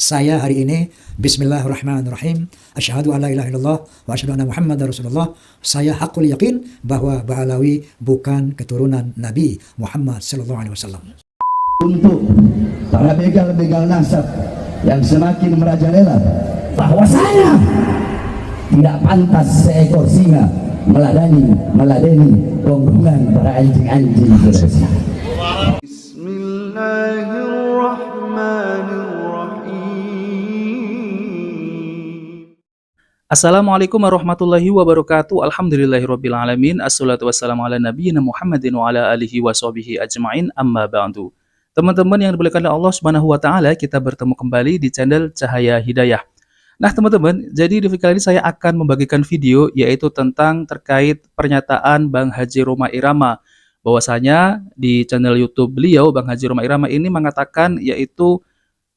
Saya hari ini Bismillahirrahmanirrahim, asyhadu an la ilaha illallah wa asyhadu anna Muhammadar Rasulullah. Saya hakul yakin bahwa Ba'alawi bukan keturunan Nabi Muhammad sallallahu alaihi wasallam. Untuk para begal-begal nasab yang semakin merajalela bahwasanya tidak pantas seekor singa meladeni rombongan para anjing-anjing. Assalamualaikum warahmatullahi wabarakatuh. Alhamdulillahirrabbilalamin. Assalatu wassalamu ala nabiyyina Muhammadin wa ala alihi wa sahbihi ajma'in, amma ba'du. Teman-teman yang dimuliakan oleh Allah Subhanahu wa taala, kita bertemu kembali di channel Cahaya Hidayah. Nah, teman-teman, jadi di video kali ini saya akan membagikan video yaitu tentang terkait pernyataan Bang Haji Rhoma Irama, bahwasanya di channel YouTube beliau Bang Haji Rhoma Irama ini mengatakan yaitu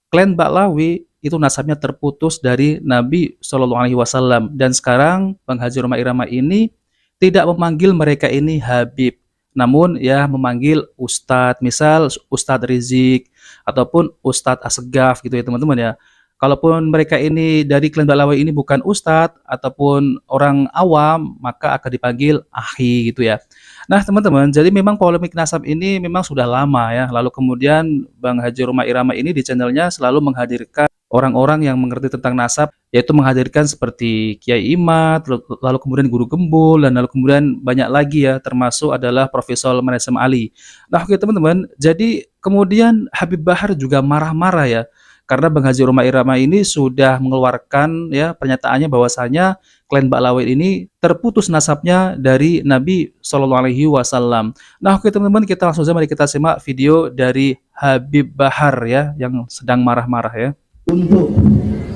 klan Ba'alawi itu nasabnya terputus dari Nabi Shallallahu Alaihi Wasallam, dan sekarang Bang Haji Rhoma Irama ini tidak memanggil mereka ini Habib, namun ya memanggil Ustadz, misal Ustadz Rizik ataupun Ustadz Asegaf gitu ya teman-teman ya. Kalaupun mereka ini dari klan Ba'alawi ini bukan Ustadz ataupun orang awam, maka akan dipanggil Akhi gitu ya. Nah teman-teman, jadi memang polemik nasab ini memang sudah lama ya. Lalu kemudian Bang Haji Rhoma Irama ini di channelnya selalu menghadirkan orang-orang yang mengerti tentang nasab, yaitu menghadirkan seperti Kiai Imad, lalu kemudian Guru Gembul, dan lalu kemudian banyak lagi ya, termasuk adalah Profesor Menesem Ali. Nah oke teman-teman, jadi kemudian Habib Bahar juga marah-marah ya, karena Bang Haji Rhoma Irama ini sudah mengeluarkan ya pernyataannya bahwasanya klan Ba'alawi ini terputus nasabnya dari Nabi Shallallahu Alaihi Wasallam. Nah oke teman-teman, kita langsung saja mari kita simak video dari Habib Bahar ya, yang sedang marah-marah ya. Untuk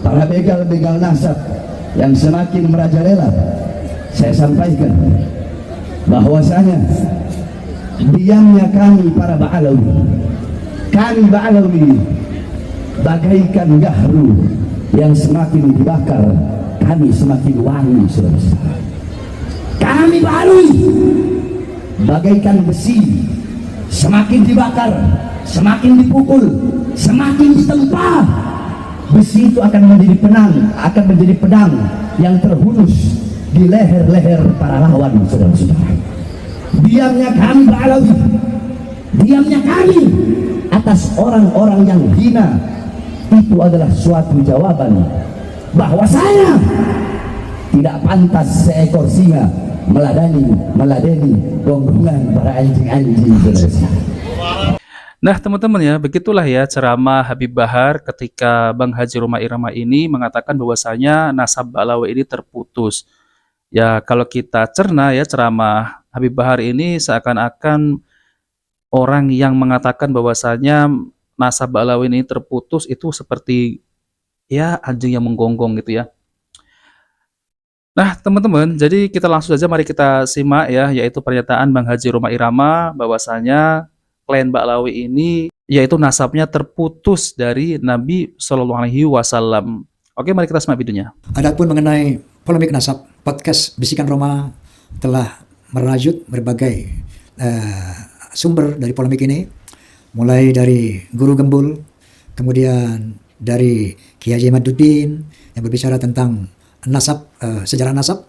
para begal-begal nasab yang semakin merajalela, saya sampaikan bahwasanya diamnya kami para kami Ba'alawi bagaikan gahru yang semakin dibakar, kami semakin wangi. Saudara, kami Ba'alawi bagaikan besi, semakin dibakar, semakin dipukul, semakin ditempa, besi itu akan menjadi pedang yang terhunus di leher-leher para lawan. Saudara-saudara, diamnya kami Ba'alawi, diamnya kami atas orang-orang yang hina, itu adalah suatu jawaban bahwasanya tidak pantas seekor singa meladeni rombongan para anjing-anjing. Nah teman-teman ya, begitulah ya ceramah Habib Bahar ketika Bang Haji Rhoma Irama ini mengatakan bahwasanya nasab Ba'alawi ini terputus. Ya kalau kita cerna ya ceramah Habib Bahar ini seakan-akan orang yang mengatakan bahwasanya nasab Ba'alawi ini terputus itu seperti ya anjing yang menggonggong gitu ya. Nah teman-teman, jadi kita langsung saja mari kita simak ya, yaitu pernyataan Bang Haji Rhoma Irama bahwasanya klan Ba'alawi ini yaitu nasabnya terputus dari Nabi Shallallahu Alaihi Wasallam. Oke, mari kita simak videonya. Adapun mengenai polemik nasab, podcast Bisikan Roma telah merajut berbagai sumber dari polemik ini, mulai dari Guru Gembul, kemudian dari Kiai Imaduddin yang berbicara tentang nasab, sejarah nasab,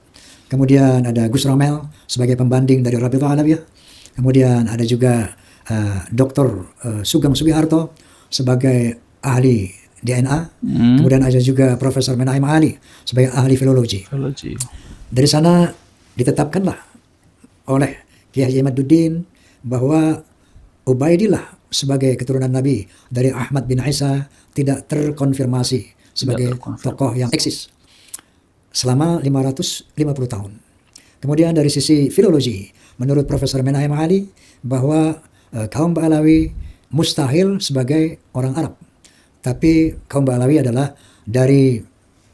kemudian ada Gus Romel sebagai pembanding dari Rabithah Alawiyah, kemudian ada juga Dr. Sugeng Sugiharto sebagai ahli DNA, kemudian ada juga Profesor Menahem Ali sebagai ahli filologi. Dari sana ditetapkanlah oleh Kiai Imaduddin bahwa Ubaidillah sebagai keturunan Nabi dari Ahmad bin Isa tidak terkonfirmasi sebagai tokoh yang eksis selama 550 tahun. Kemudian dari sisi filologi, menurut Profesor Menahem Ali bahwa kaum Ba'alawi mustahil sebagai orang Arab, tapi kaum Ba'alawi adalah dari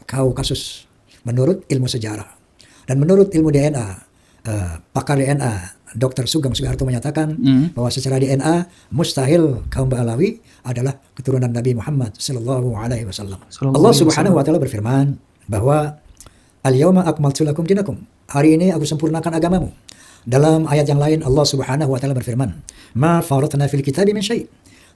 Kaukasus menurut ilmu sejarah. Dan menurut ilmu DNA, pakar DNA Dr. Sugeng Sugiharto menyatakan bahwa secara DNA mustahil kaum Ba'alawi adalah keturunan Nabi Muhammad sallallahu alaihi wasallam. Allah Subhanahu wa taala berfirman bahwa al-yauma akmaltu lakum dinakum. Hari ini aku sempurnakan agamamu. Dalam ayat yang lain Allah Subhanahu wa taala berfirman, "Ma faratna fil kitabi min syai'."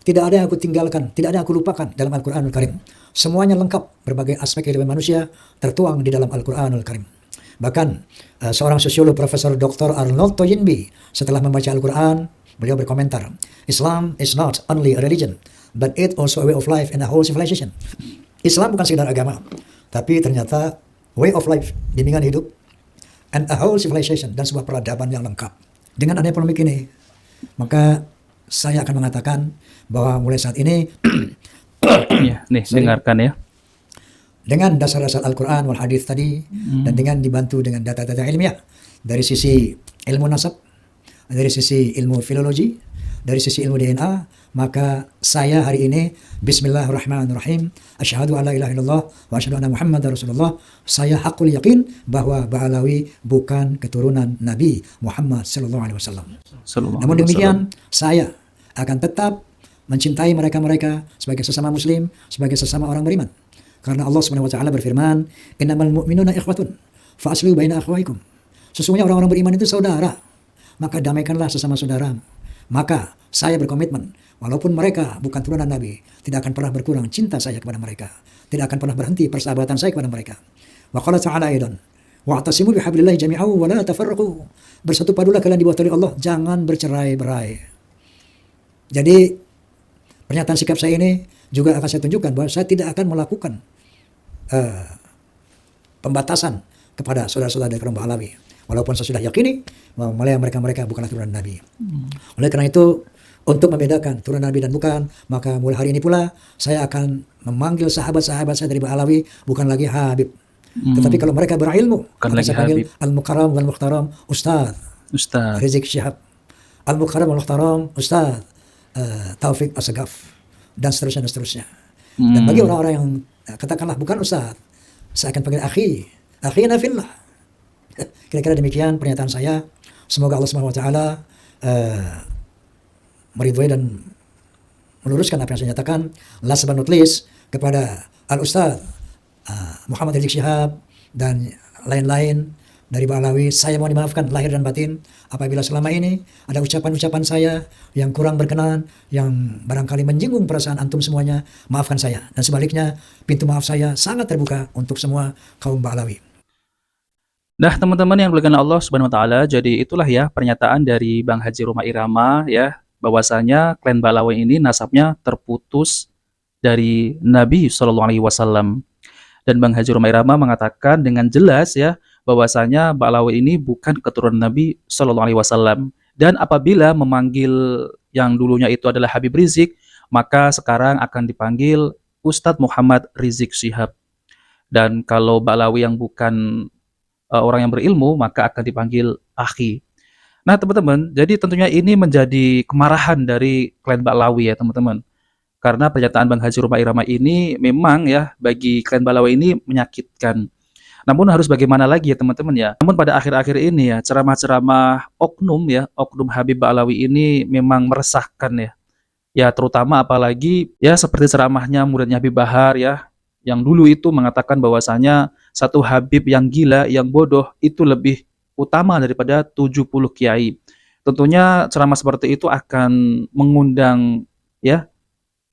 Tidak ada yang aku tinggalkan, tidak ada yang aku lupakan dalam Al-Quranul Karim. Semuanya lengkap, berbagai aspek kehidupan manusia tertuang di dalam Al-Quranul Karim. Bahkan seorang sosiolog Profesor Dr. Arnold Toynbee setelah membaca Al-Quran, beliau berkomentar, Islam is not only a religion, but it also a way of life and a whole civilization. Islam bukan sekedar agama, tapi ternyata way of life, bimbingan hidup, and a whole civilization, dan sebuah peradaban yang lengkap. Dengan adanya polemik ini, maka saya akan mengatakan bahwa mulai saat ini Ya, nih dengarkan ya. dengan dasar-dasar Al-Quran wal Hadis tadi, dan dengan dibantu dengan data-data ilmiah dari sisi ilmu nasab, dari sisi ilmu filologi, dari sisi ilmu DNA, maka saya hari ini bismillahirrahmanirrahim, asyhadu alla ilaha illallah wa asyhadu anna muhammadar rasulullah, saya hakul yakin bahwa Ba'alawi bukan keturunan Nabi Muhammad sallallahu alaihi wasallam. Namun demikian, saya akan tetap mencintai mereka-mereka sebagai sesama muslim, sebagai sesama orang beriman. Karena Allah Subhanahu wa taala berfirman, "Innamal mu'minuna ikhwatun fa aslihu baina akhawaykum." Sesungguhnya orang-orang beriman itu saudara, maka damaikanlah sesama saudara. Maka saya berkomitmen, walaupun mereka bukan turunan Nabi, tidak akan pernah berkurang cinta saya kepada mereka. Tidak akan pernah berhenti persahabatan saya kepada mereka. Wa qala ta'ala aidan, wa'tasimu bihablillahi jami'an wa la tafarraqu. Bersatu padulah kalian di bawah tali Allah, jangan bercerai-berai. Jadi pernyataan sikap saya ini juga akan saya tunjukkan bahwa saya tidak akan melakukan pembatasan kepada saudara-saudara dari kaum Ba'alawi, walaupun saya sudah yakini bahwa mereka bukanlah turunan Nabi. Oleh karena itu, untuk membedakan turunan Nabi dan bukan, maka mulai hari ini pula saya akan memanggil sahabat-sahabat saya dari Ba'alawi bukan lagi Habib, tetapi kalau mereka berilmu, akan saya panggil Al-Mukarram wal Mukhtaram Ustaz Rizik Syihab, Al-Mukarram wal Mukhtaram Ustaz Taufik Assegaf, dan seterusnya dan seterusnya. Dan bagi orang-orang yang katakanlah bukan Ustaz, saya akan panggil akhina fillah. Kira-kira demikian pernyataan saya. Semoga Allah Subhanahu wa taala meridhoi dan meluruskan apa yang saya nyatakan. Last but not least, kepada Al-Ustaz Muhammad Rizik Syihab dan lain-lain dari Ba'alawi, saya mohon dimaafkan lahir dan batin apabila selama ini ada ucapan-ucapan saya yang kurang berkenan, yang barangkali menyinggung perasaan antum semuanya. Maafkan saya, dan sebaliknya pintu maaf saya sangat terbuka untuk semua kaum Ba'alawi. Nah, teman-teman yang dimuliakan Allah Subhanahu wa taala, jadi itulah ya pernyataan dari Bang Haji Roma Irama ya, bahwasanya klan Ba'alawi ini nasabnya terputus dari Nabi Shallallahu alaihi wasallam. Dan Bang Haji Roma Irama mengatakan dengan jelas ya bahwasanya Ba'alawi ini bukan keturunan Nabi Shallallahu alaihi wasallam. Dan apabila memanggil yang dulunya itu adalah Habib Rizik, maka sekarang akan dipanggil Ustadz Muhammad Rizik Syihab. Dan kalau Ba'alawi yang bukan orang yang berilmu, maka akan dipanggil akhi. Nah, teman-teman, jadi tentunya ini menjadi kemarahan dari klan Ba'alawi ya, teman-teman. Karena pernyataan Bang Haji Roma Irama ini memang ya bagi klan Ba'alawi ini menyakitkan. Namun harus bagaimana lagi ya teman-teman ya. Namun pada akhir-akhir ini ya ceramah-ceramah oknum Habib Ba'alawi ini memang meresahkan ya. Ya terutama apalagi ya seperti ceramahnya muridnya Habib Bahar ya, yang dulu itu mengatakan bahwasanya satu Habib yang gila, yang bodoh itu lebih utama daripada 70 kiai. Tentunya ceramah seperti itu akan mengundang ya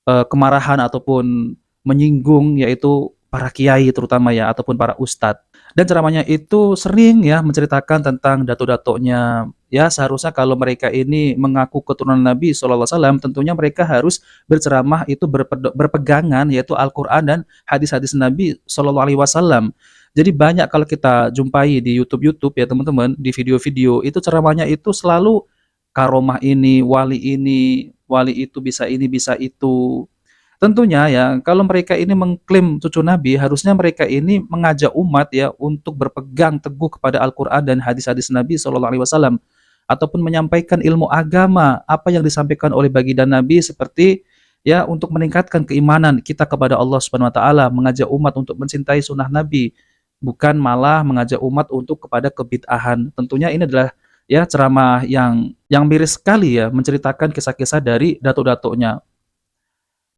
kemarahan ataupun menyinggung yaitu para kiai terutama ya, ataupun para ustadz. Dan ceramahnya itu sering ya menceritakan tentang dato-datonya. Ya seharusnya kalau mereka ini mengaku keturunan Nabi SAW, tentunya mereka harus berceramah itu berpegangan yaitu Al-Quran dan hadis-hadis Nabi SAW. Jadi banyak kalau kita jumpai di YouTube ya teman-teman, di video-video itu ceramahnya itu selalu karomah ini, wali itu bisa ini, bisa itu. Tentunya ya, kalau mereka ini mengklaim cucu Nabi, harusnya mereka ini mengajak umat ya untuk berpegang teguh kepada Al-Quran dan hadis-hadis Nabi SAW, ataupun menyampaikan ilmu agama, apa yang disampaikan oleh baginda Nabi, seperti ya untuk meningkatkan keimanan kita kepada Allah Subhanahu wa taala, mengajak umat untuk mencintai sunnah Nabi, bukan malah mengajak umat untuk kepada kebid'ahan. Tentunya ini adalah ya ceramah yang miris sekali ya, menceritakan kisah-kisah dari datuk-datuknya.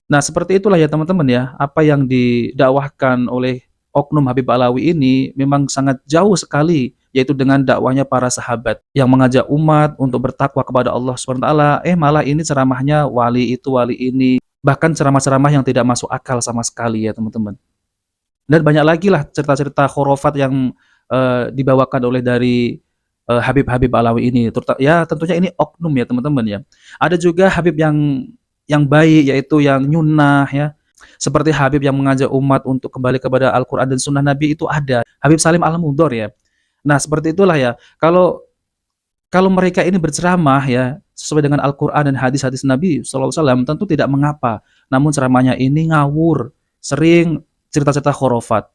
Nah, seperti itulah ya teman-teman ya, apa yang didakwahkan oleh oknum Habib Ba'alawi ini memang sangat jauh sekali yaitu dengan dakwahnya para sahabat yang mengajak umat untuk bertakwa kepada Allah SWT. Malah ini ceramahnya wali itu, wali ini, bahkan ceramah-ceramah yang tidak masuk akal sama sekali ya teman-teman. Dan banyak lagi lah cerita-cerita khurafat yang dibawakan oleh dari Habib-Habib Alawi ini. Ya tentunya ini oknum ya teman-teman ya. Ada juga Habib yang baik, yaitu yang nyunnah ya. Seperti Habib yang mengajak umat untuk kembali kepada Al-Quran dan Sunnah Nabi, itu ada. Habib Salim Al-Mudhor ya. Nah seperti itulah ya. Kalau mereka ini berceramah ya sesuai dengan Al-Quran dan hadis-hadis Nabi SAW, tentu tidak mengapa. Namun ceramahnya ini ngawur, sering cerita-cerita khurafat.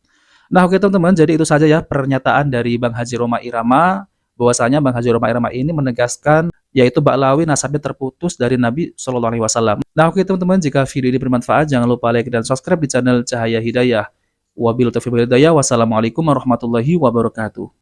Nah oke teman-teman, jadi itu saja ya pernyataan dari Bang Haji Roma Irama, bahwasanya Bang Haji Roma Irama ini menegaskan yaitu Ba'lawi nasabnya terputus dari Nabi SAW. Nah oke teman-teman, jika video ini bermanfaat jangan lupa like dan subscribe di channel Cahaya Hidayah. Wabillahi taufiq wal hidayah. Wassalamualaikum warahmatullahi wabarakatuh.